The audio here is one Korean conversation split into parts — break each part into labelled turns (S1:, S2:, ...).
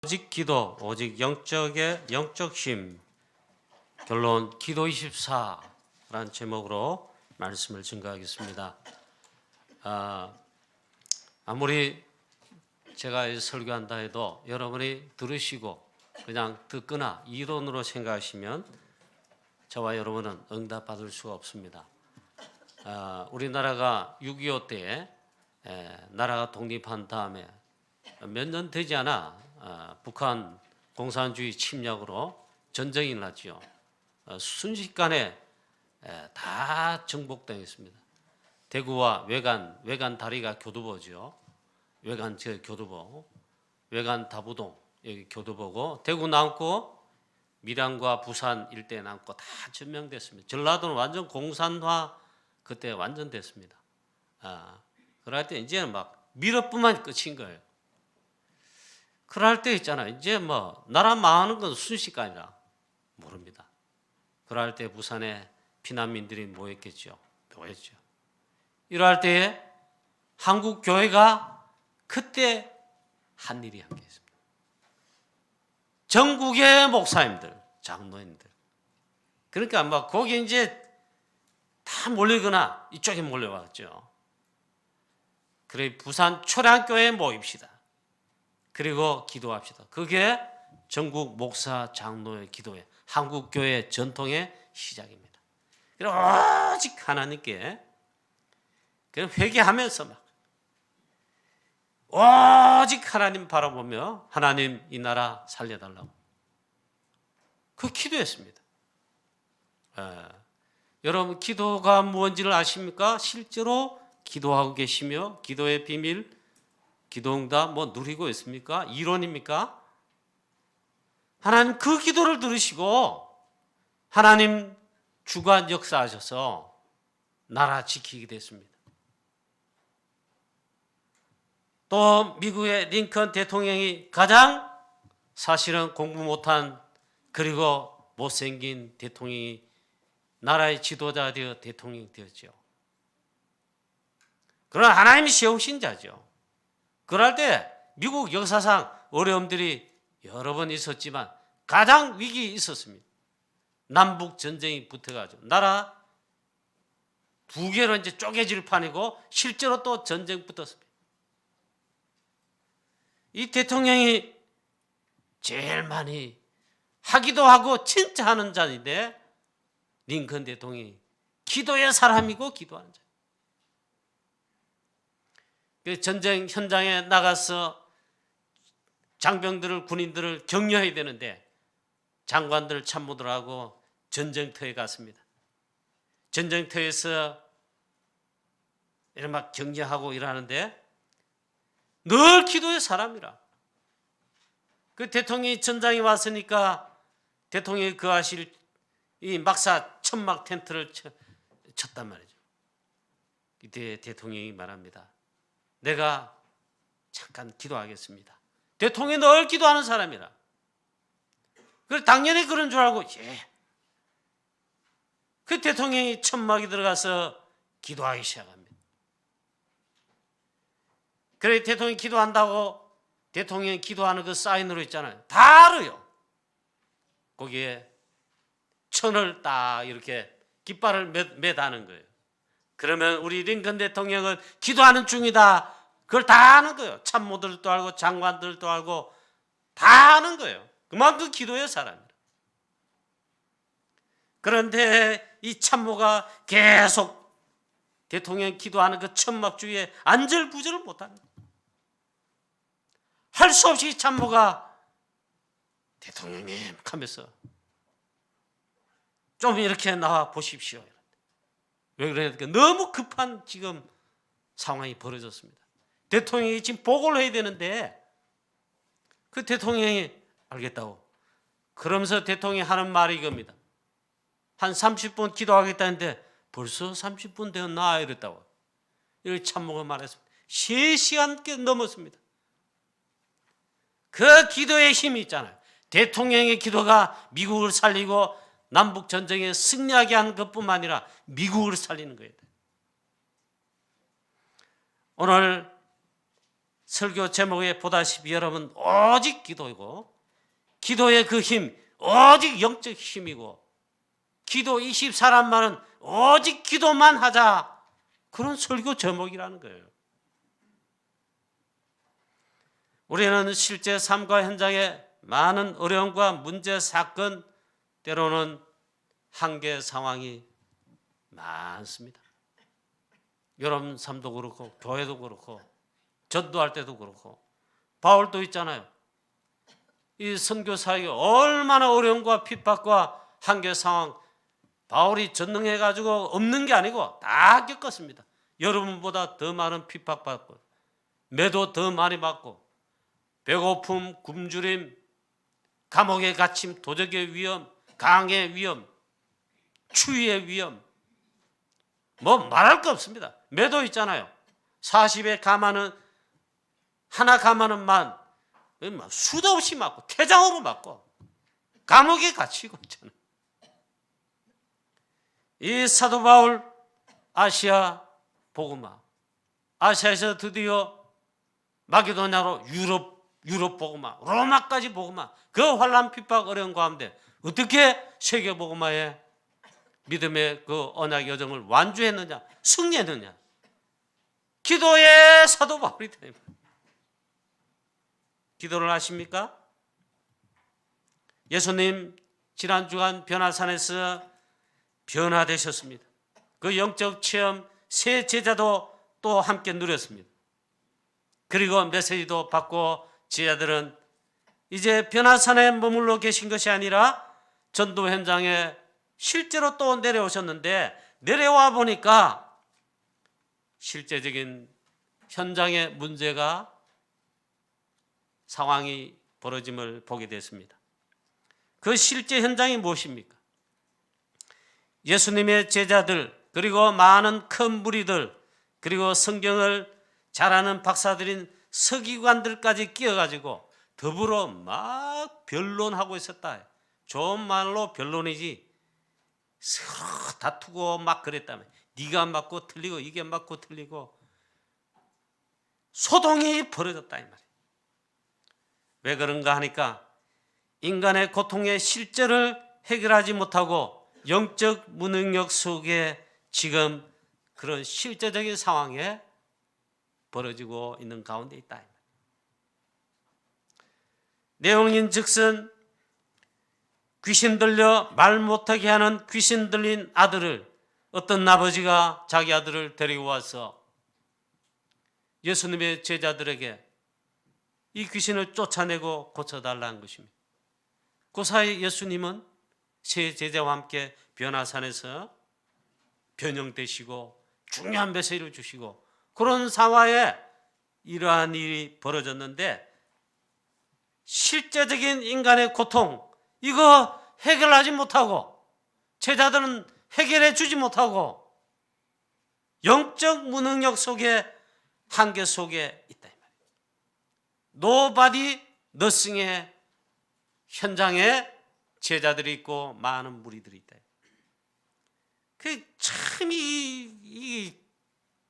S1: 오직 기도, 오직 영적의 영적 힘. 결론 기도 24라는 제목으로 말씀을 증거하겠습니다. 아무리 제가 설교한다 해도 여러분이 들으시고 그냥 듣거나 이론으로 생각하시면 저와 여러분은 응답받을 수가 없습니다. 우리나라가 6.25 때에 나라가 독립한 다음에 몇 년 되지 않아 북한 공산주의 침략으로 전쟁이 일어났죠. 순식간에 다 정복당했습니다. 대구와 외관 다리가 교두보죠. 외관 교두보, 외관 다부동 여기 교두보고 대구 남고 밀양과 부산 일대 남고 다 점령됐습니다. 전라도는 완전 공산화 그때 완전 됐습니다. 그럴 때 이제는 막 밀어뿐만 끝인 거예요. 그럴 때 있잖아요. 이제 뭐 나라 망하는 건 순식간이라 모릅니다. 그럴 때 부산에 피난민들이 모였겠죠. 이럴 때에 한국 교회가 그때 한 일이 한 게 있습니다. 전국의 목사님들, 장로님들. 그러니까 막 거기 이제 다 몰리거나 이쪽에 몰려왔죠. 그래 부산 초량교회에 모입시다. 그리고 기도합시다. 그게 전국 목사 장로의 기도의 한국교회 전통의 시작입니다. 그리고 오직 하나님께 회개하면서 막 오직 하나님 바라보며 하나님 이 나라 살려달라고 그 기도했습니다. 여러분 기도가 무엇인지를 아십니까? 실제로 기도하고 계시며 기도의 비밀 기도응답 누리고 있습니까? 이론입니까? 하나님 그 기도를 들으시고 하나님 주관 역사하셔서 나라 지키게 됐습니다. 또 미국의 링컨 대통령이 가장 사실은 공부 못한 그리고 못생긴 대통령이 나라의 지도자 되어 대통령이 되었죠. 그러나 하나님이 세우신 자죠. 그럴 때 미국 역사상 어려움들이 여러 번 있었지만 가장 위기 있었습니다. 남북 전쟁이 붙어가지고 나라 두 개로 이제 쪼개질 판이고 실제로 또 전쟁 붙었습니다. 이 대통령이 제일 많이 하기도 하고 진짜 하는 자인데 링컨 대통령이 기도의 사람이고 기도하는 자. 전쟁 현장에 나가서 장병들을 군인들을 격려해야 되는데 장관들 참모들하고 전쟁터에 갔습니다. 전쟁터에서 이런 막 격려하고 일하는데 늘 기도의 사람이라. 그 대통령이 전장에 왔으니까 대통령이 거하실 이 막사 천막 텐트를 쳤단 말이죠. 이때 대통령이 말합니다. 내가 잠깐 기도하겠습니다. 대통령이 늘 기도하는 사람이라. 그래서 당연히 그런 줄 알고 그 대통령이 천막에 들어가서 기도하기 시작합니다. 그래 대통령이 기도한다고 대통령이 기도하는 그 사인으로 있잖아요. 다 알아요. 거기에 천을 딱 이렇게 깃발을 매다는 거예요. 그러면 우리 링컨 대통령은 기도하는 중이다. 그걸 다 아는 거예요. 참모들도 알고 장관들도 알고 다 아는 거예요. 그만큼 기도의 사람이에요. 그런데 이 참모가 계속 대통령이 기도하는 그 천막 주위에 안절부절을 못합니다. 할 수 없이 참모가 대통령님 하면서 좀 이렇게 나와 보십시오. 왜 그러니까 너무 급한 지금 상황이 벌어졌습니다. 대통령이 지금 보고를 해야 되는데 그 대통령이 알겠다고 그러면서 대통령이 하는 말이 이겁니다. 한 30분 기도하겠다는데 벌써 30분 되었나 이랬다고 이렇게 참모가 말했습니다. 3시간 넘었습니다. 그 기도의 힘이 있잖아요. 대통령의 기도가 미국을 살리고 남북 전쟁에 승리하게 한 것뿐만 아니라 미국을 살리는 거예요. 오늘 설교 제목에 보다시피 여러분 오직 기도이고 기도의 그 힘 오직 영적 힘이고 기도 24란말은 오직 기도만 하자 그런 설교 제목이라는 거예요. 우리는 실제 삶과 현장에 많은 어려움과 문제, 사건, 때로는 한계 상황이 많습니다. 여러분 삶도 그렇고 교회도 그렇고 전도할 때도 그렇고 바울도 있잖아요. 이 선교 사역이 얼마나 어려움과 핍박과 한계 상황 바울이 전능해가지고 없는 게 아니고 다 겪었습니다. 여러분보다 더 많은 핍박받고 매도 더 많이 받고 배고픔, 굶주림, 감옥에 갇힘, 도적의 위험, 강의 위험, 추위의 위험 뭐 말할 거 없습니다. 매도 있잖아요. 40에 가마는 하나 가마는 만 수도 없이 맞고 태장으로 맞고 감옥에 갇히고 있잖아요. 이 사도 바울 아시아 복음화 아시아에서 드디어 마게도냐로 유럽 복음화 로마까지 복음화 그 환난 핍박 어려운 가운데 어떻게 세계 복음화에 믿음의 그 언약 여정을 완주했느냐 승리했느냐 기도의 사도 바울이다. 기도를 하십니까? 예수님 지난 주간 변화산에서 변화되셨습니다. 그 영적 체험 새 제자도 또 함께 누렸습니다. 그리고 메시지도 받고 제자들은 이제 변화산에 머물러 계신 것이 아니라 전도 현장에 실제로 또 내려오셨는데 내려와 보니까 실제적인 현장의 문제가 상황이 벌어짐을 보게 됐습니다. 그 실제 현장이 무엇입니까? 예수님의 제자들 그리고 많은 큰 무리들 그리고 성경을 잘 아는 박사들인 서기관들까지 끼어가지고 더불어 막 변론하고 있었다. 좋은 말로 변론이지 서로 다투고 막 그랬다며. 네가 맞고 틀리고 이게 맞고 틀리고 소동이 벌어졌다 이 말이에요. 왜 그런가 하니까 인간의 고통의 실제를 해결하지 못하고 영적 무능력 속에 지금 그런 실제적인 상황에 벌어지고 있는 가운데 있다. 내용인 즉슨 귀신 들려 말 못하게 하는 귀신 들린 아들을 어떤 아버지가 자기 아들을 데리고 와서 예수님의 제자들에게 이 귀신을 쫓아내고 고쳐달라는 것입니다. 그 사이 예수님은 세 제자와 함께 변화산에서 변형되시고 중요한 메시지를 주시고 그런 상황에 이러한 일이 벌어졌는데 실제적인 인간의 고통 이거 해결하지 못하고 제자들은 해결해 주지 못하고 영적 무능력 속에 한계 속에 있다 이 말이에요. Nobody nothing의 현장에 제자들이 있고 많은 무리들이 있다. 그 참 이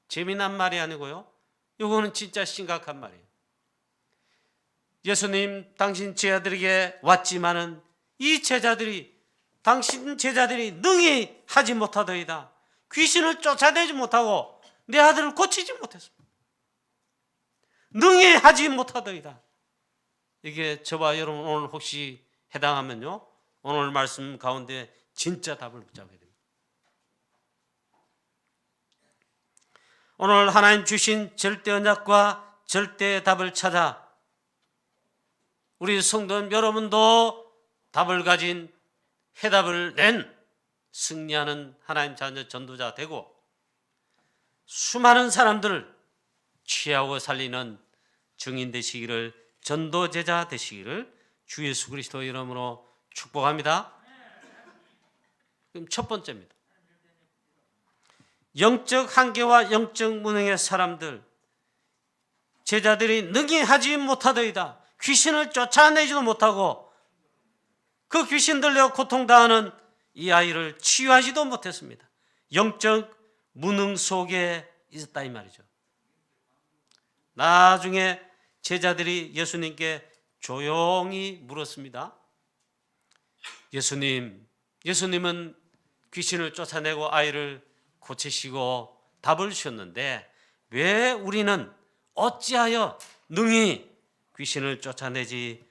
S1: 재미난 말이 아니고요. 이거는 진짜 심각한 말이에요. 예수님 당신 제자들에게 왔지만은 이 제자들이 당신 제자들이 능히 하지 못하더이다. 귀신을 쫓아내지 못하고 내 아들을 고치지 못했습니다. 능히 하지 못하더이다. 이게 저와 여러분 오늘 혹시 해당하면요. 오늘 말씀 가운데 진짜 답을 붙잡아야 됩니다. 오늘 하나님 주신 절대 언약과 절대 답을 찾아 우리 성도는 여러분도 답을 가진 해답을 낸 승리하는 하나님 자녀 전도자 되고 수많은 사람들을 취하고 살리는 증인 되시기를 전도제자 되시기를 주 예수 그리스도 이름으로 축복합니다. 그럼 첫 번째입니다. 영적 한계와 영적 무능의 사람들 제자들이 능히 하지 못하더이다. 귀신을 쫓아내지도 못하고 그 귀신 들려 고통당하는 이 아이를 치유하지도 못했습니다. 영적 무능 속에 있었다 이 말이죠. 나중에 제자들이 예수님께 조용히 물었습니다. 예수님은 귀신을 쫓아내고 아이를 고치시고 답을 주셨는데 왜 우리는 어찌하여 능히 귀신을 쫓아내지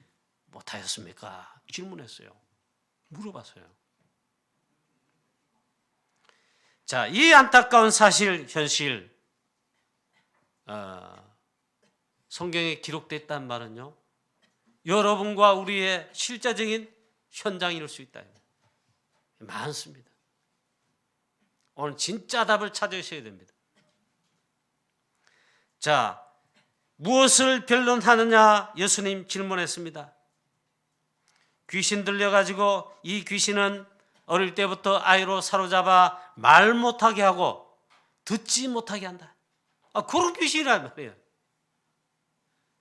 S1: 못하였습니까? 질문했어요. 물어봤어요. 자, 이 안타까운 사실, 현실, 성경에 기록되어 있다는 말은요, 여러분과 우리의 실제적인 현장일 수 있다. 많습니다. 오늘 진짜 답을 찾으셔야 됩니다. 자, 무엇을 변론하느냐? 예수님 질문했습니다. 귀신 들려가지고 이 귀신은 어릴 때부터 아이로 사로잡아 말 못하게 하고 듣지 못하게 한다. 그런 귀신이란 말이에요.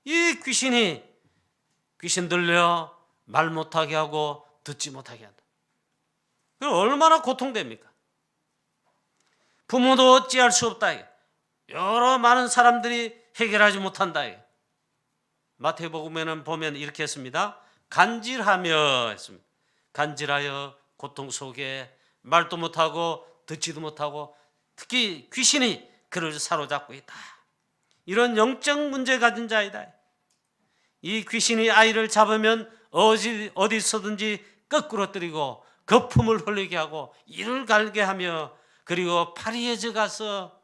S1: 이 귀신 들려 말 못하게 하고 듣지 못하게 한다. 그럼 얼마나 고통됩니까? 부모도 어찌할 수 없다. 여러 많은 사람들이 해결하지 못한다. 마태복음에는 보면 이렇게 했습니다. 간질하며 했습니다. 간질하여 고통 속에 말도 못하고 듣지도 못하고 특히 귀신이 그를 사로잡고 있다. 이런 영적 문제 가진 자이다. 이 귀신이 아이를 잡으면 어디서든지 거꾸로 때리고 거품을 흘리게 하고 이를 갈게 하며 그리고 파리에 들어가서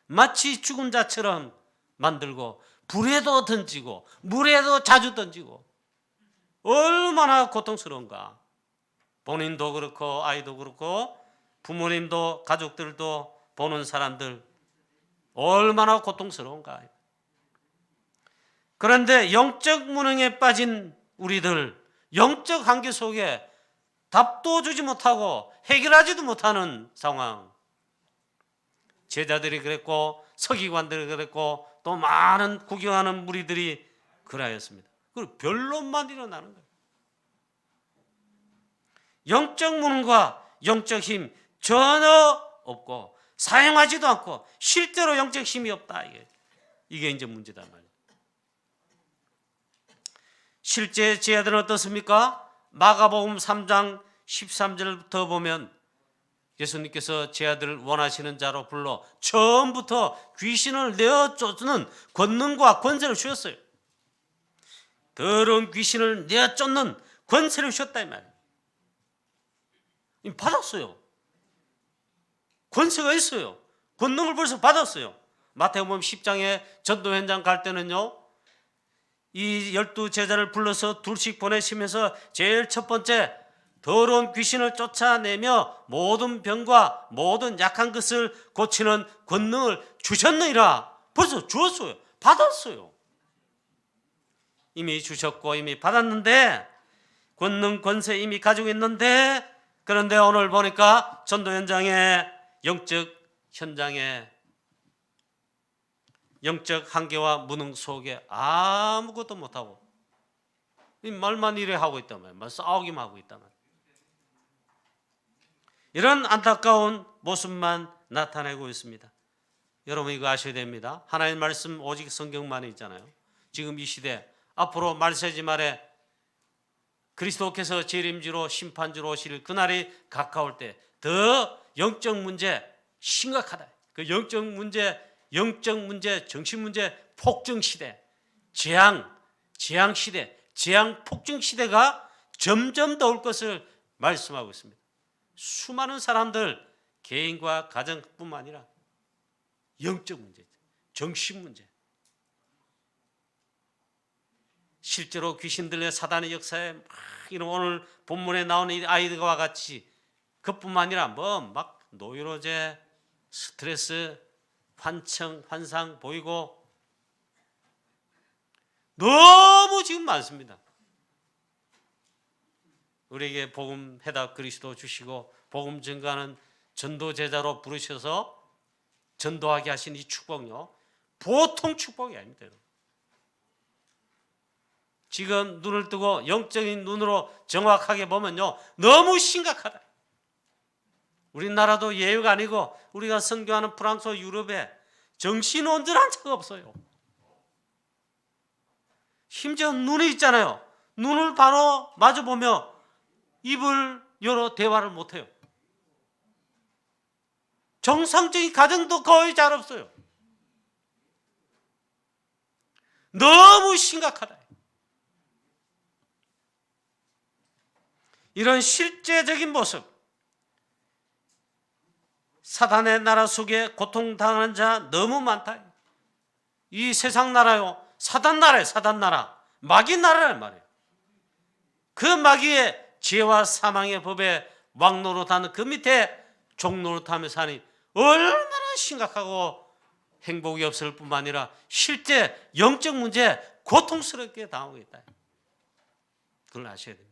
S1: 마치 죽은 자처럼 만들고 불에도 던지고 물에도 자주 던지고 얼마나 고통스러운가. 본인도 그렇고 아이도 그렇고 부모님도 가족들도 보는 사람들 얼마나 고통스러운가. 그런데 영적 무능에 빠진 우리들, 영적 한계 속에 답도 주지 못하고 해결하지도 못하는 상황. 제자들이 그랬고 서기관들이 그랬고 또 많은 구경하는 무리들이 그러하였습니다. 그리고 변론만 일어나는 거예요. 영적 무능과 영적 힘 전혀 없고 사용하지도 않고 실제로 영적 힘이 없다. 이게 이제 문제단 말이에요. 실제 제자들은 어떻습니까? 마가복음 3장 13절부터 보면 예수님께서 제자들을 원하시는 자로 불러 처음부터 귀신을 내어 쫓는 권능과 권세를 주셨어요. 더러운 귀신을 내어 쫓는 권세를 주셨다 이 말이에요. 받았어요. 권세가 있어요. 권능을 벌써 받았어요. 마태복음 10장에 전도 현장 갈 때는요, 이 12 제자를 불러서 둘씩 보내시면서 제일 첫 번째 더러운 귀신을 쫓아내며 모든 병과 모든 약한 것을 고치는 권능을 주셨느니라. 벌써 주었어요. 받았어요. 이미 주셨고 이미 받았는데 권능 권세 이미 가지고 있는데 그런데 오늘 보니까 전도 현장에 영적 현장에 영적 한계와 무능 속에 아무것도 못하고 말만 이래 하고 있단 말이에요. 싸우기만 하고 있단 말이에요. 이런 안타까운 모습만 나타내고 있습니다. 여러분 이거 아셔야 됩니다. 하나님의 말씀 오직 성경만이 있잖아요. 지금 이 시대 앞으로 말세지 말에 그리스도께서 재림주로 심판주로 오실 그날이 가까울 때 더 영적 문제 심각하다. 그 영적 문제, 정신 문제, 폭증 시대, 재앙 시대, 재앙 폭증 시대가 점점 더 올 것을 말씀하고 있습니다. 수많은 사람들 개인과 가정뿐만 아니라 영적 문제, 정신 문제, 실제로 귀신들의 사단의 역사에 막 이런 오늘 본문에 나오는 이 아이들과 같이 그뿐만 아니라 막 노이로제, 스트레스, 환상 보이고 너무 지금 많습니다. 우리에게 복음 해답 그리스도 주시고 복음 증가하는 전도 제자로 부르셔서 전도하게 하신 이 축복요 보통 축복이 아닙니다. 지금 눈을 뜨고 영적인 눈으로 정확하게 보면요 너무 심각하다. 우리나라도 예외가 아니고 우리가 선교하는 프랑스, 유럽에 정신온전한 자가 없어요. 심지어 눈이 있잖아요. 눈을 바로 마주보며 입을 열어 대화를 못해요. 정상적인 가정도 거의 잘 없어요. 너무 심각하다. 이런 실제적인 모습, 사단의 나라 속에 고통당하는 자 너무 많다. 이 세상 나라요, 사단 나라예요. 사단 나라, 마귀 나라란 말이에요. 그 마귀의 죄와 사망의 법에 왕노릇하는 그 밑에 종노릇하며 사니 얼마나 심각하고 행복이 없을 뿐만 아니라 실제 영적 문제에 고통스럽게 당하고 있다. 그걸 아셔야 됩니다.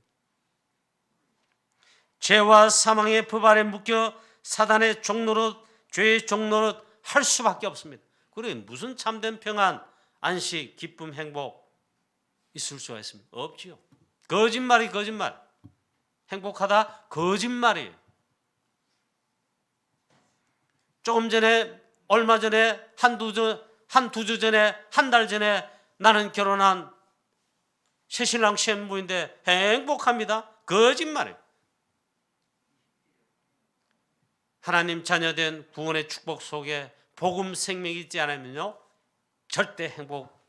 S1: 죄와 사망의 법 아래 묶여 사단의 종노릇, 죄의 종노릇 할 수밖에 없습니다. 그래 무슨 참된 평안, 안식, 기쁨, 행복 있을 수가 있습니다. 없지요. 거짓말이 거짓말. 행복하다? 거짓말이에요. 조금 전에, 얼마 전에, 한두 주 전에, 한 달 전에 나는 결혼한 새신랑 신부인데 행복합니다. 거짓말이에요. 하나님 자녀된 구원의 축복 속에 복음 생명이 있지 않으면요 절대 행복,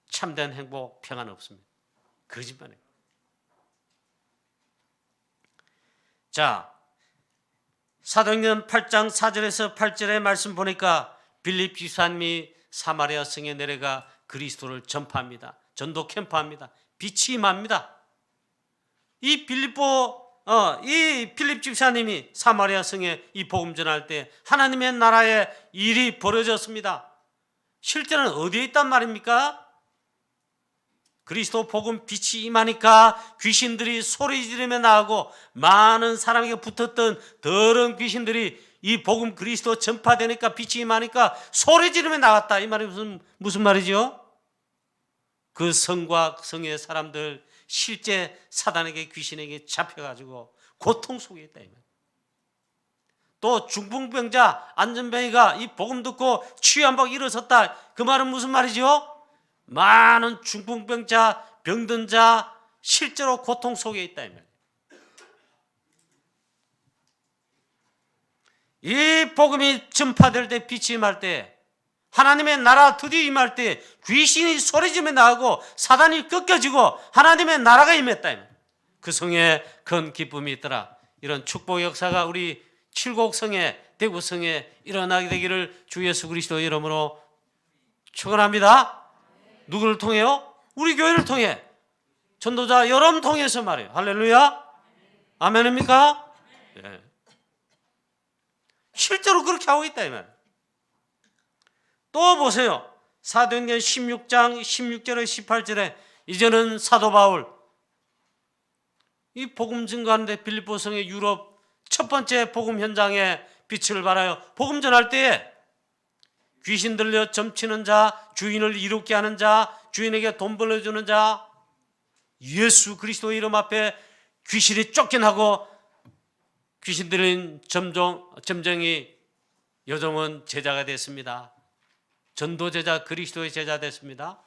S1: 참된 행복, 평안 없습니다. 거짓말이에요. 자, 사도행전 8장 4절에서 8절의 말씀 보니까 빌립 집사님이 사마리아 성에 내려가 그리스도를 전파합니다. 전도 캠프합니다. 빛이 임합니다. 이 필립 집사님이 사마리아 성에 이 복음 전할 때 하나님의 나라에 일이 벌어졌습니다. 실제는 어디에 있단 말입니까? 그리스도 복음 빛이 임하니까 귀신들이 소리 지르며 나오고 많은 사람에게 붙었던 더러운 귀신들이 이 복음 그리스도 전파되니까 빛이 임하니까 소리 지르며 나왔다. 이 말이 무슨 말이죠? 그 성과 성의 사람들 실제 사단에게 귀신에게 잡혀가지고 고통 속에 있다. 또 중풍병자 안전뱅이가 이 복음 듣고 치유한번 일어섰다. 그 말은 무슨 말이죠? 많은 중풍병자, 병든 자 실제로 고통 속에 있다. 이 복음이 전파될 때 빛이 임할 때 하나님의 나라 드디어 임할 때 귀신이 소리지며 나오고 사단이 꺾여지고 하나님의 나라가 임했다. 그 성에 큰 기쁨이 있더라. 이런 축복 역사가 우리 칠곡성에 대구성에 일어나게 되기를 주 예수 그리스도 이름으로 축원합니다. 누구를 통해요? 우리 교회를 통해 전도자 여러분 통해서 말이에요. 할렐루야. 아멘입니까? 네. 실제로 그렇게 하고 있다 이 말. 또 보세요. 사도행전 16장 16절에 18절에 이제는 사도 바울 이 복음 증거하는데 빌립보성의 유럽 첫 번째 복음 현장에 빛을 발하여 복음 전할 때에 귀신 들려 점치는 자, 주인을 이롭게 하는 자, 주인에게 돈 벌어주는 자, 예수 그리스도 이름 앞에 귀신이 쫓겨나고 귀신 들린 점쟁이 여종은 제자가 됐습니다. 전도 제자, 그리스도의 제자 됐습니다.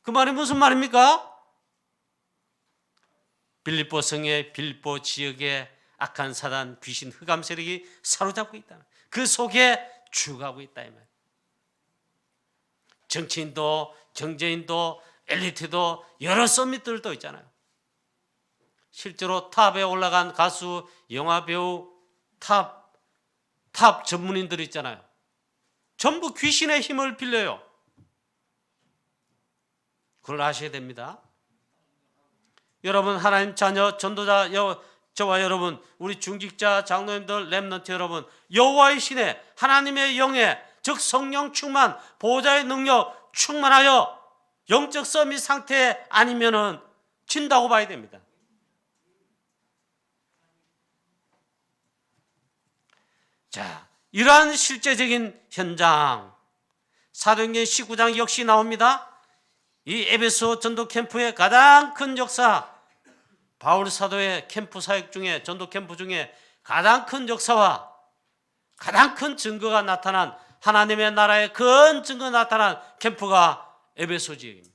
S1: 그 말이 무슨 말입니까? 빌립보 성의 빌립보 지역에 악한 사단, 귀신, 흑암 세력이 사로잡고 있다. 그 속에 죽어가고 있다 이 말. 정치인도, 경제인도, 엘리트도 여러 서밋들도 있잖아요. 실제로 탑에 올라간 가수, 영화배우, 탑 전문인들 있잖아요. 전부 귀신의 힘을 빌려요. 그걸 아셔야 됩니다. 여러분 하나님 자녀, 전도자 저와 여러분, 우리 중직자, 장로님들, 렘넌트 여러분, 여호와의 신에 하나님의 영에 즉 성령 충만, 보호자의 능력 충만하여 영적 서밋 상태 아니면은 진다고 봐야 됩니다. 자, 이러한 실제적인 현장 사도행전 19장 역시 나옵니다. 이 에베소 전도 캠프의 가장 큰 역사, 바울 사도의 캠프 사역 중에, 전도 캠프 중에 가장 큰 역사와 가장 큰 증거가 나타난, 하나님의 나라의 큰 증거 나타난 캠프가 에베소 지역입니다.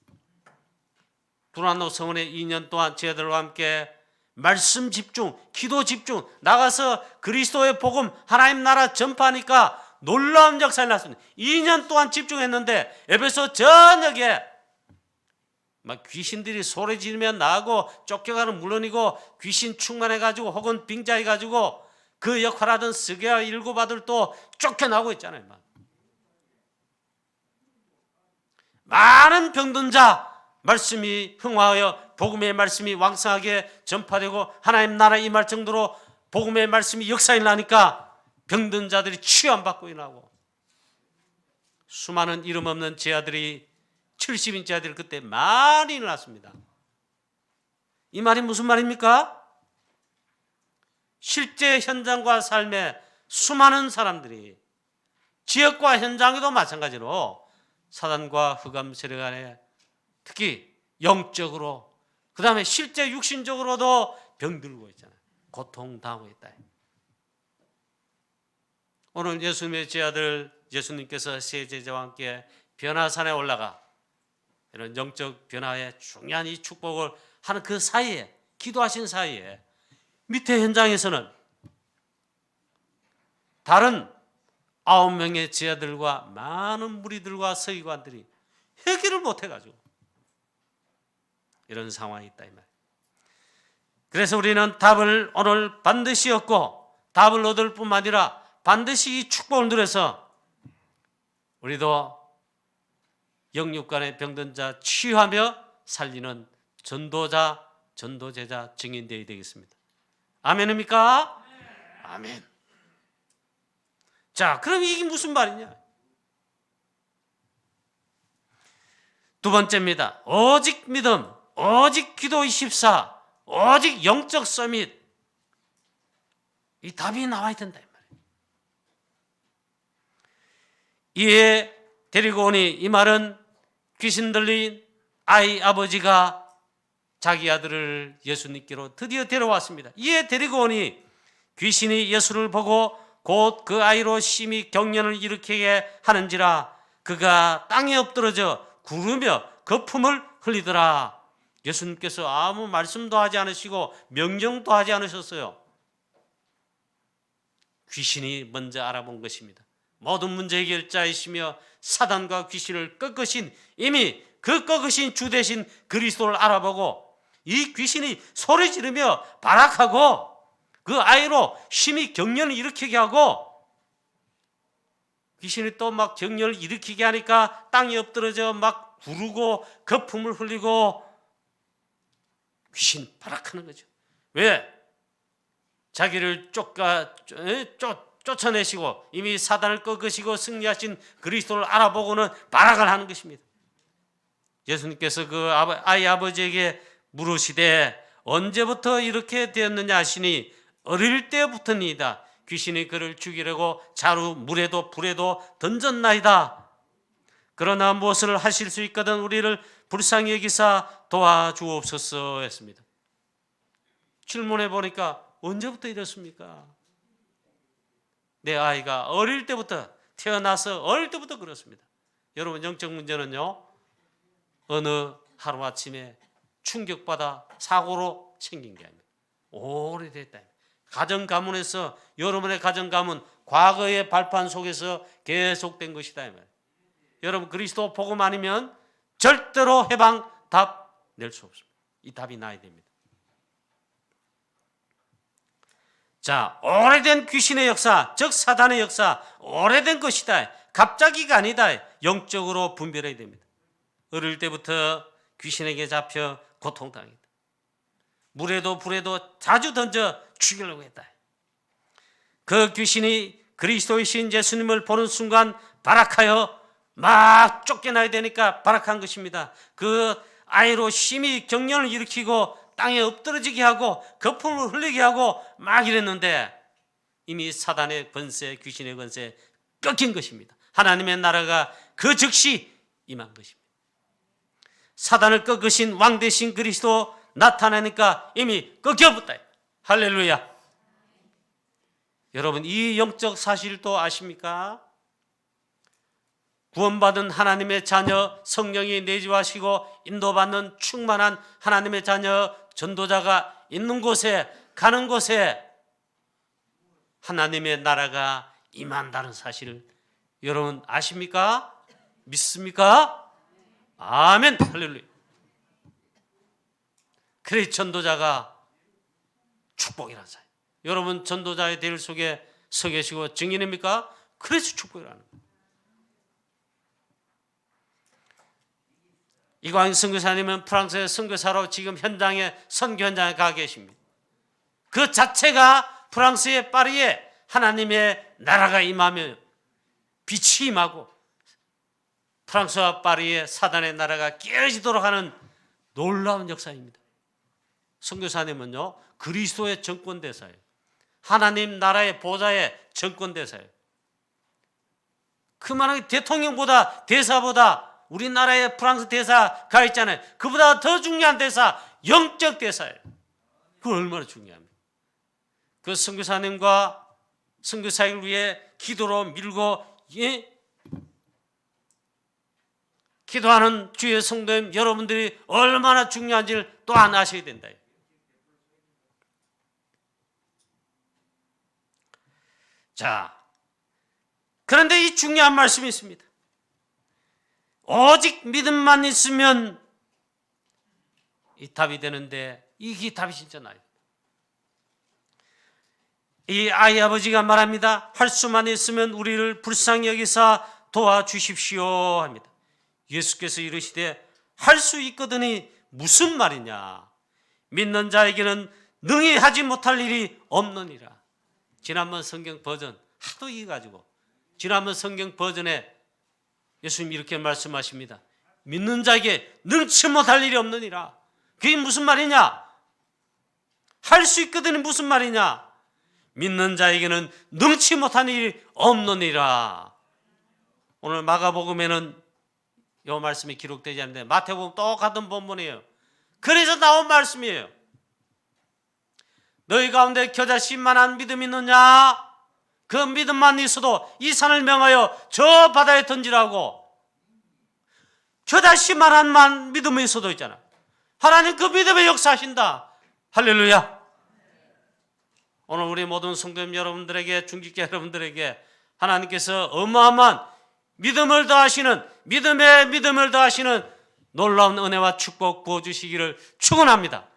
S1: 두란노 성원에 2년 동안 제자들과 함께 말씀 집중, 기도 집중, 나가서 그리스도의 복음, 하나님 나라 전파하니까 놀라운 역사가 났습니다. 2년 동안 집중했는데 에베소 전역에 막 귀신들이 소리 지르면 나가고 쫓겨가는 물론이고 귀신 충만해가지고 혹은 빙자해가지고 그 역할하던 스게와 일곱 아들도 쫓겨나고 있잖아요. 많은 병든 자 말씀이 흥화하여 복음의 말씀이 왕성하게 전파되고 하나님 나라 임할 정도로 복음의 말씀이 역사에 나니까 병든 자들이 치유받고 일어나고 수많은 이름 없는 제자들이 70인 제자들이 그때 많이 일어났습니다. 이 말이 무슨 말입니까? 실제 현장과 삶에 수많은 사람들이 지역과 현장에도 마찬가지로 사단과 흑암 세력 안에 특히 영적으로 그 다음에 실제 육신적으로도 병들고 있잖아요. 고통당하고 있다. 오늘 예수님의 제자들 예수님께서 세 제자와 함께 변화산에 올라가 이런 영적 변화의 중요한 이 축복을 하는 그 사이에 기도하신 사이에 밑에 현장에서는 다른 9명의 제자들과 많은 무리들과 서기관들이 해결을 못해가지고 이런 상황이 있다 이 말이에요. 그래서 우리는 답을 오늘 반드시 얻고 답을 얻을 뿐만 아니라 반드시 이 축복을 누려서 우리도 영육간의 병든 자 치유하며 살리는 전도자, 전도제자, 증인되어야 되겠습니다. 아멘입니까? 아멘. 자, 그럼 이게 무슨 말이냐? 두 번째입니다. 오직 믿음, 오직 기도 24, 오직 영적 서밋. 이 답이 나와야 된다 이 말이에요. 이에 데리고 오니 이 말은 귀신 들린 아이 아버지가 자기 아들을 예수님께로 드디어 데려왔습니다. 이에 데리고 오니 귀신이 예수를 보고 곧 그 아이로 심히 경련을 일으키게 하는지라 그가 땅에 엎드러져 구르며 거품을 흘리더라. 예수님께서 아무 말씀도 하지 않으시고 명령도 하지 않으셨어요. 귀신이 먼저 알아본 것입니다. 모든 문제 해결자이시며 사단과 귀신을 꺾으신 이미 그 꺾으신 주 대신 그리스도를 알아보고 이 귀신이 소리 지르며 발악하고 그 아이로 심히 경련을 일으키게 하고 귀신이 또 막 경련을 일으키게 하니까 땅에 엎드러져 막 구르고 거품을 흘리고 귀신 발악하는 거죠. 왜? 자기를 쫓아내시고 이미 사단을 꺾으시고 승리하신 그리스도를 알아보고는 발악을 하는 것입니다. 예수님께서 그 아이 아버지에게 물으시되 언제부터 이렇게 되었느냐 하시니 어릴 때부터니이다. 귀신이 그를 죽이려고 자루 물에도 불에도 던졌나이다. 그러나 무엇을 하실 수 있거든 우리를 불쌍히 여기사 도와주옵소서 했습니다. 질문해 보니까 언제부터 이랬습니까? 내 아이가 어릴 때부터 태어나서 어릴 때부터 그렇습니다. 여러분 영적 문제는요 어느 하루아침에 충격받아 사고로 생긴 게 아닙니다. 오래됐다. 가정 가문에서 여러분의 가정 가문 과거의 발판 속에서 계속된 것이다. 여러분 그리스도 복음 아니면 절대로 해방 답 낼 수 없습니다. 이 답이 나야 됩니다. 자, 오래된 귀신의 역사, 즉 사단의 역사, 오래된 것이다. 갑자기가 아니다. 영적으로 분별해야 됩니다. 어릴 때부터 귀신에게 잡혀 고통당했다. 물에도 불에도 자주 던져 죽이려고 했다. 그 귀신이 그리스도이신 예수님을 보는 순간 발악하여 막 쫓겨나야 되니까 발악한 것입니다. 그 아이로 심히 경련을 일으키고 땅에 엎드러지게 하고 거품을 흘리게 하고 막 이랬는데 이미 사단의 권세, 귀신의 권세 꺾인 것입니다. 하나님의 나라가 그 즉시 임한 것입니다. 사단을 꺾으신 왕 대신 그리스도 나타나니까 이미 꺾여버렸다. 할렐루야. 여러분 이 영적 사실도 아십니까? 구원받은 하나님의 자녀, 성령이 내주하시고 인도받는 충만한 하나님의 자녀, 전도자가 있는 곳에, 가는 곳에 하나님의 나라가 임한다는 사실을 여러분 아십니까? 믿습니까? 아멘. 할렐루야. 그래 전도자가 축복이라는 사실. 여러분 전도자의 대 속에 서 계시고 증인입니까? 그래서 축복이라는 거예요. 이광희 선교사님은 프랑스의 선교사로 지금 현장에, 선교 현장에 가 계십니다. 그 자체가 프랑스의 파리에 하나님의 나라가 임하며 빛이 임하고 프랑스와 파리에 사단의 나라가 깨어지도록 하는 놀라운 역사입니다. 선교사님은요, 그리스도의 정권대사예요. 하나님 나라의 보좌의 정권대사예요. 그만한 대통령보다, 대사보다, 우리나라의 프랑스 대사가 있잖아요. 그보다 더 중요한 대사, 영적 대사예요. 그건 얼마나 중요합니까? 그 선교사님과 선교사를 위해 기도로 밀고 기도하는 주의 성도님 여러분들이 얼마나 중요한지를 또한 아셔야 된다. 자, 그런데 이 중요한 말씀이 있습니다. 오직 믿음만 있으면 이 답이 되는데 이게 답이 진짜 나요. 이 아이 아버지가 말합니다. 할 수만 있으면 우리를 불쌍히 여기사 도와주십시오 합니다. 예수께서 이르시되 할 수 있거든이 무슨 말이냐. 믿는 자에게는 능히 하지 못할 일이 없느니라. 지난번 성경 버전 하도 이해가지고 지난번 성경 버전에 예수님이 이렇게 말씀하십니다. 믿는 자에게 능치 못할 일이 없느니라. 그게 무슨 말이냐? 할 수 있거든이 무슨 말이냐? 믿는 자에게는 능치 못한 일이 없느니라. 오늘 마가복음에는 이 말씀이 기록되지 않는데 마태복음 똑같은 본문이에요. 그래서 나온 말씀이에요. 너희 가운데 겨자씨만한 믿음이 있느냐? 그 믿음만 있어도 이 산을 명하여 저 바다에 던지라고. 겨자씨만한 믿음이 있어도 있잖아. 하나님 그 믿음에 역사하신다. 할렐루야. 오늘 우리 모든 성도님 여러분들에게, 중직자 여러분들에게 하나님께서 어마어마한 믿음을 더하시는, 믿음에 믿음을 더하시는 놀라운 은혜와 축복 부어주시기를 축원합니다.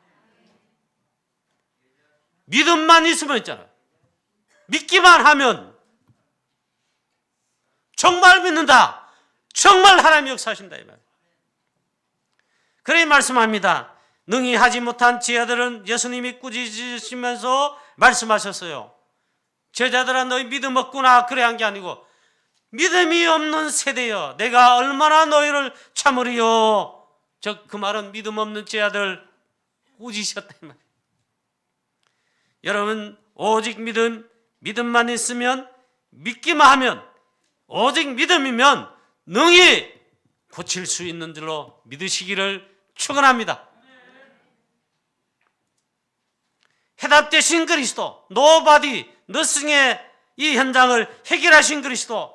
S1: 믿음만 있으면 있잖아요. 믿기만 하면 정말 믿는다. 정말 하나님 역사하신다 이 말. 그래 말씀합니다. 능히 하지 못한 제자들은 예수님이 꾸짖으시면서 말씀하셨어요. 제자들아 너희 믿음 없구나. 그래 한 게 아니고 믿음이 없는 세대여 내가 얼마나 너희를 참으리요. 그 말은 믿음 없는 제자들 꾸짖으셨다 이 말. 여러분 오직 믿음만 있으면, 믿기만 하면, 오직 믿음이면 능히 고칠 수 있는 줄로 믿으시기를 축원합니다. 해답되신 그리스도, 노바디, 너승의 이 현장을 해결하신 그리스도,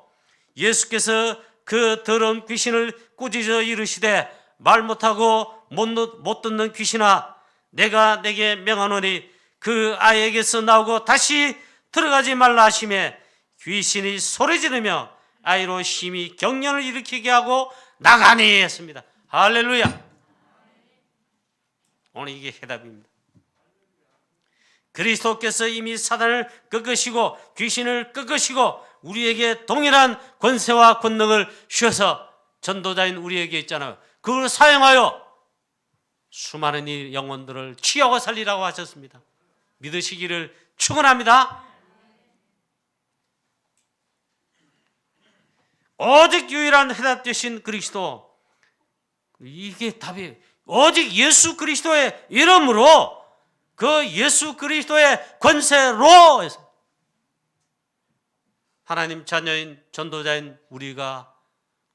S1: 예수께서 그 더러운 귀신을 꾸짖어 이르시되 말 못하고 못 듣는 귀신아 내가 내게 명하노니 그 아이에게서 나오고 다시 들어가지 말라 하시매 귀신이 소리 지르며 아이로 심히 경련을 일으키게 하고 나가니 했습니다. 할렐루야. 오늘 이게 해답입니다. 그리스도께서 이미 사단을 꺾으시고 귀신을 꺾으시고 우리에게 동일한 권세와 권능을 주셔서 전도자인 우리에게 있잖아요. 그걸 사용하여 수많은 이 영혼들을 치유하고 살리라고 하셨습니다. 믿으시기를 축원합니다. 오직 유일한 해답 되신 그리스도, 이게 답이에요. 오직 예수 그리스도의 이름으로, 그 예수 그리스도의 권세로 해서 하나님 자녀인 전도자인 우리가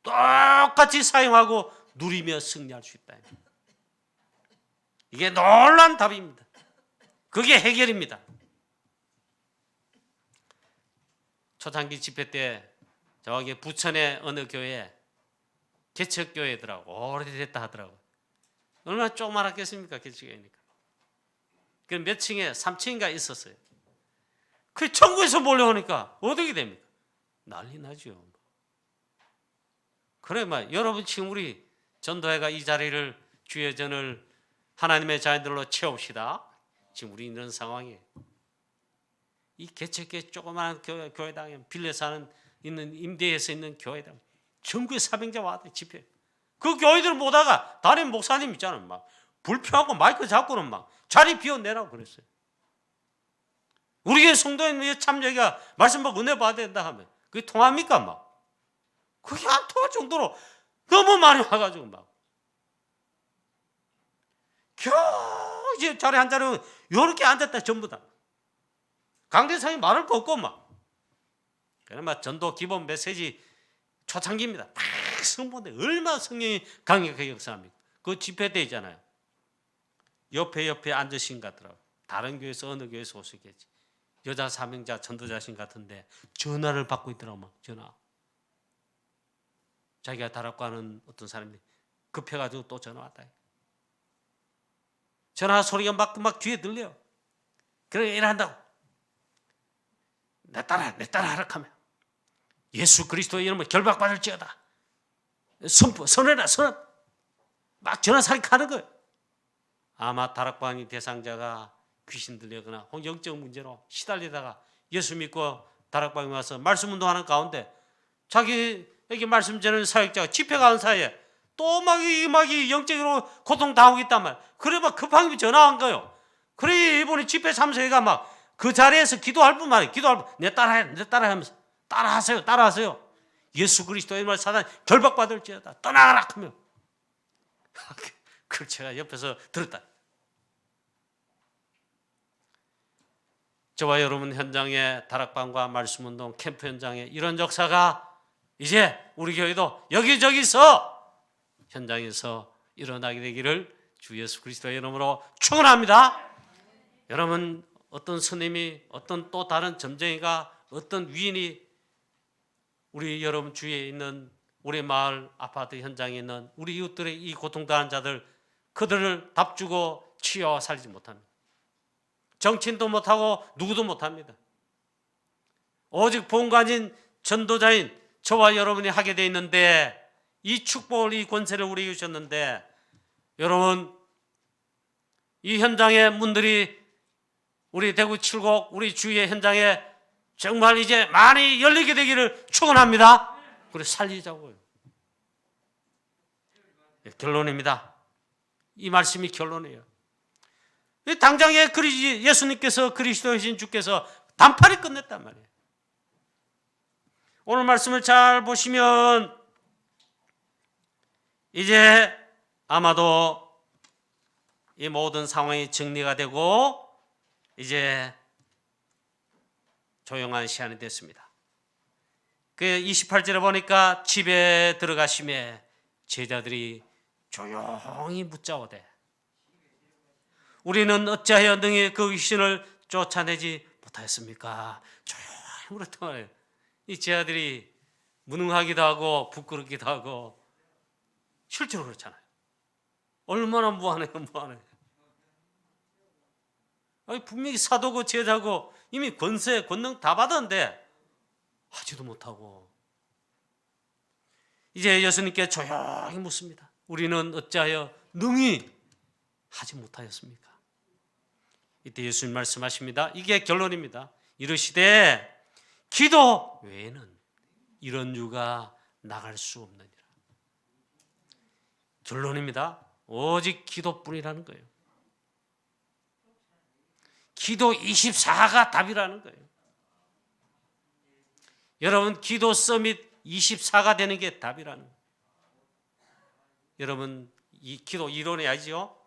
S1: 똑같이 사용하고 누리며 승리할 수 있다. 이게 놀라운 답입니다. 그게 해결입니다. 초창기 집회 때 저기 부천의 어느 교회에 개척교회더라고. 오래됐다 하더라고. 얼마나 조그만했겠습니까? 개척교회니까. 그 몇 층에 3층인가 있었어요. 그 천국에서 몰려오니까 어떻게 됩니까? 난리 나죠. 그래 막 여러분 지금 우리 전도회가 이 자리를 주의 전을 하나님의 자녀들로 채웁시다. 지금 우리 이런 상황이에요. 이 개척교회 조그마한 교회당에 빌려 있는 임대해서 있는 교회당 전국에 사병자 와도 집회. 그 교회들 보다가 담임 목사님 있잖아요. 막 불평하고 마이크 잡고는 막 자리 비워내라고 그랬어요. 우리 교회 성도인 참여가 말씀 받고 은혜 받아야 된다 하면 그게 통합니까? 막 그게 안 통할 정도로 너무 많이 와가지고 막 겨우 이제 자리 한 자리 이렇게 앉았다 전부 다 강대상이 말할 거 없고 막 그래 막 전도 기본 메시지 초창기입니다. 막 성도인데 얼마나 성령이 강력하게 역사합니까? 그 집회 때 있잖아요. 옆에 앉으신 것 같더라고. 다른 교회에서 어느 교회에서 오셨겠지. 여자 사명자 전도자신 같은데 전화를 받고 있더라고. 막 전화. 자기가 다락과는 어떤 사람이 급해가지고 또 전화 왔다. 전화 소리가 막 뒤에 들려. 그래 일한다고. 내 따라 하라 하면 예수 그리스도의 이름으로 결박받을지어다. 선언해라 선언. 막 전화살이 가는 거예요. 아마 다락방이 대상자가 귀신 들려거나 혹은 영적 문제로 시달리다가 예수 믿고 다락방에 와서 말씀 운동하는 가운데 자기에게 말씀 전하는 사역자가 집회 가는 사이에 또 막 영적으로 고통당하고 있단 말이야. 그래 막 급하게 전화한 거예요. 그래 이번에 집회 참석해가 막 그 자리에서 기도할 뿐만 아니라 기도할 뿐 내 따라해 하면서 따라하세요. 예수 그리스도의 말 사단 결박받을지어다 떠나가라 하며 그걸 제가 옆에서 들었다. 저와 여러분 현장에 다락방과 말씀운동 캠프 현장에 이런 역사가 이제 우리 교회도 여기저기서 현장에서 일어나게 되기를 주 예수 그리스도의 이름으로 축원합니다. 여러분 어떤 스님이 어떤 또 다른 점쟁이가 어떤 위인이 우리 여러분 주위에 있는 우리 마을 아파트 현장에 있는 우리 이웃들의 이 고통당한 자들 그들을 답주고 치유하고 살리지 못합니다. 정치인도 못하고 누구도 못합니다. 오직 본관인 전도자인 저와 여러분이 하게 돼 있는데 이 축복을 이 권세를 우리에게 주셨는데 여러분 이 현장의 문들이 우리 대구 칠곡 우리 주위의 현장에 정말 이제 많이 열리게 되기를 축원합니다. 그래 살리자고요. 결론입니다. 이 말씀이 결론이에요. 당장에 예수님께서 그리스도이신 주께서 단판이 끝냈단 말이에요. 오늘 말씀을 잘 보시면 이제 아마도 이 모든 상황이 정리가 되고 이제 조용한 시간이 됐습니다. 그 28절에 보니까 집에 들어가심에 제자들이 조용히 묻자오되 우리는 어찌하여 능히 그 귀신을 쫓아내지 못하였습니까? 조용히 물었단 말이에요. 이 제자들이 무능하기도 하고 부끄럽기도 하고 실제로 그렇잖아요. 얼마나 무한해요. 아니, 분명히 사도고 제자고 이미 권세 권능 다 받았는데 하지도 못하고 이제 예수님께 조용히 묻습니다. 우리는 어찌하여 능히 하지 못하였습니까? 이때 예수님 말씀하십니다. 이게 결론입니다. 이르시되 기도 외에는 이런 유가 나갈 수 없느니라. 결론입니다. 오직 기도뿐이라는 거예요. 기도 24가 답이라는 거예요. 여러분 기도 서밋 24가 되는 게 답이라는 거예요. 여러분 이 기도 이론이 아니죠?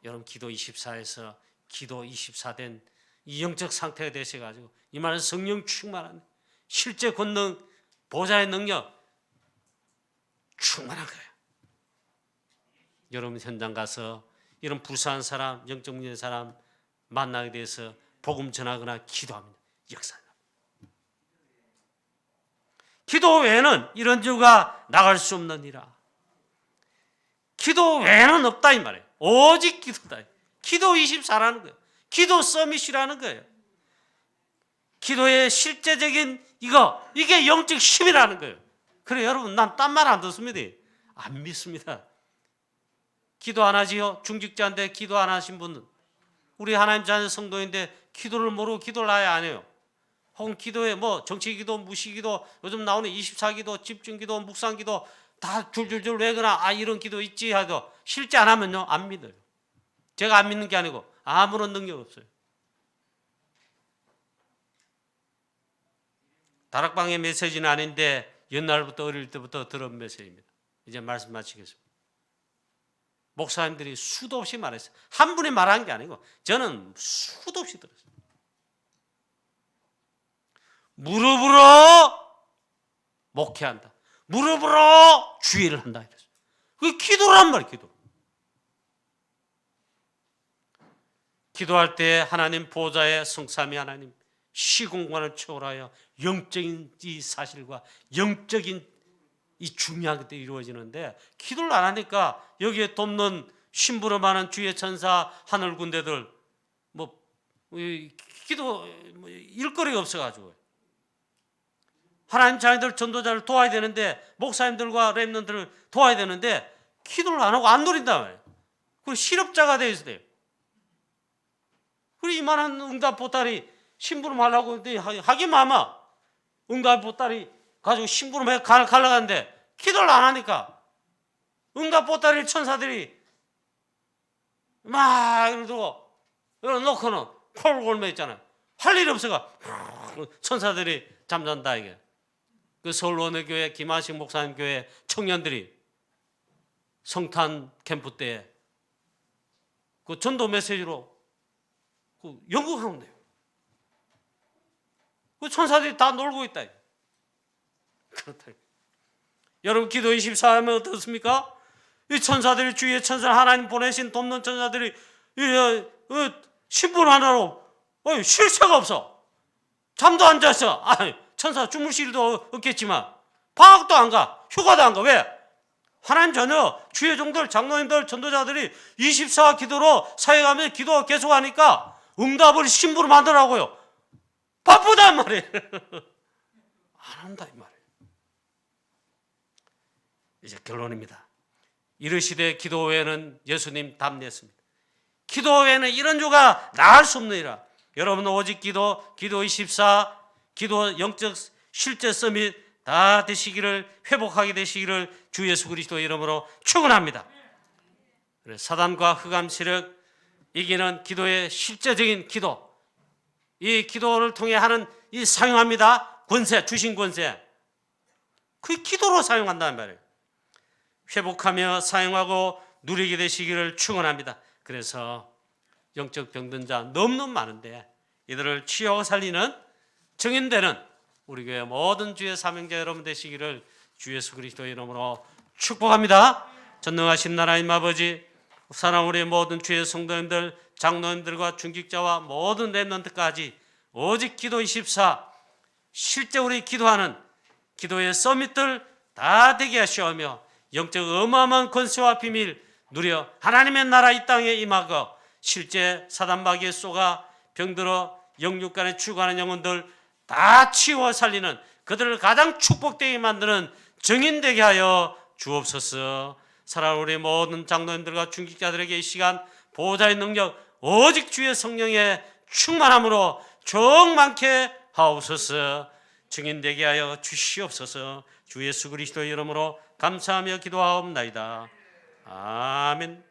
S1: 여러분 기도 24에서 기도 24된 이 영적 상태가 되셔가지고 이 말은 성령 충만한 실제 권능 보좌의 능력 충만한 거예요. 여러분 현장 가서 이런 불쌍한 사람 영적 문제의 사람 만나게 돼서 복음 전하거나 기도합니다. 역사합니다. 기도 외에는 이런 주가 나갈 수 없느니라. 기도 외에는 없다 이 말이에요. 오직 기도다. 기도 24라는 거예요. 기도 서밋이라는 거예요. 기도의 실제적인 이게 영적 힘이라는 거예요. 그래 여러분, 난 딴 말 안 듣습니다. 안 믿습니다. 기도 안 하지요? 중직자인데 기도 안 하신 분은, 우리 하나님 자녀 성도인데 기도를 모르고 기도를 아예 안 해요. 혹은 기도에 정치기도, 무시기도, 요즘 나오는 24기도, 집중기도, 묵상기도 다 줄줄줄 외거나 이런 기도 있지 하도 실제 안 하면요 안 믿어요. 제가 안 믿는 게 아니고 아무런 능력 없어요. 다락방의 메시지는 아닌데 옛날부터 어릴 때부터 들은 메시지입니다. 이제 말씀 마치겠습니다. 목사님들이 수도 없이 말했어요. 한 분이 말한 게 아니고 저는 수도 없이 들었어요. 무릎으로 목회한다. 무릎으로 주의를 한다. 이랬어요. 그게 기도란 말이에요. 기도. 기도할 때 하나님 보좌의 성삼위 하나님, 시공간을 초월하여 영적인 이 사실과 영적인 이 중요한 것들이 이루어지는데, 기도를 안 하니까 여기에 돕는 심부름하는 주의 천사 하늘 군대들 기도 일거리가 없어가지고 하나님 자녀들 전도자를 도와야 되는데, 목사님들과 렘넌트를 도와야 되는데 기도를 안 하고 안 노린단 말이에요. 그리고 실업자가 되어 있어야 돼요. 그리고 이만한 응답 보따리 심부름 하려고 했더니 하긴 마마 응답 보따리 가지고 심부름해 가려가는데 기도를 안 하니까 응답 보따리 천사들이 막 이러고 놓고는 콜골매 있잖아요. 할 일이 없어가 천사들이 잠잔다. 이게 그 서울원어교회 김하식 목사님 교회 청년들이 성탄 캠프 때 그 전도 메시지로 연극하면 돼요. 그 천사들이 다 놀고 있다. 그렇다. 여러분, 기도 24하면 어떻습니까? 이 천사들이, 주위에 천사, 하나님 보내신 돕는 천사들이 신분 하나로 쉴 새가 없어. 잠도 안 잤어. 천사 주무실 일도 없겠지만 방학도 안 가, 휴가도 안 가. 왜? 하나님 자녀, 주의 종들, 장로님들, 전도자들이 24 기도로 사역하면서 기도가 계속하니까 응답을 심부름 하더라고요. 바쁘단 말이에요. 안 한다 이 말이에요. 이제 결론입니다. 이르시되 기도 외에는, 예수님 답냈습니다. 기도 외에는 이런 주가 나을 수 없느니라. 여러분, 오직 기도 24, 기도 영적 실제 서밋 다 되시기를, 회복하게 되시기를 주 예수 그리스도의 이름으로 축원합니다. 사단과 흑암 세력 이기는 기도의 실제적인 기도, 이 기도를 통해 하는 이 사용합니다. 권세, 주신 권세, 그 기도로 사용한다는 말이에요. 회복하며 사용하고 누리게 되시기를 축원합니다. 그래서 영적 병든 자 너무너무 많은데 이들을 치유하고 살리는 증인되는 우리 교회 모든 주의 사명자 여러분 되시기를 주 예수 그리스도의 이름으로 축복합니다. 전능하신 하나님 아버지, 사랑 우리 모든 주의 성도님들, 장로님들과 중직자와 모든 렘넌트까지 오직 기도 24, 실제 우리 기도하는 기도의 서밋들 다 되게 하시오며 영적 어마어마한 권세와 비밀 누려 하나님의 나라 이 땅에 임하고 실제 사단마귀에 쏘가 병들어 영육간에 추구하는 영혼들 다 치워 살리는, 그들을 가장 축복되게 만드는 증인되게 하여 주옵소서. 사랑하는 우리 모든 장로님들과 중직자들에게 이 시간 보호자의 능력 오직 주의 성령의 충만함으로 정많게 하옵소서. 증인되게 하여 주시옵소서. 주 예수 그리스도의 이름으로 감사하며 기도하옵나이다. 아멘.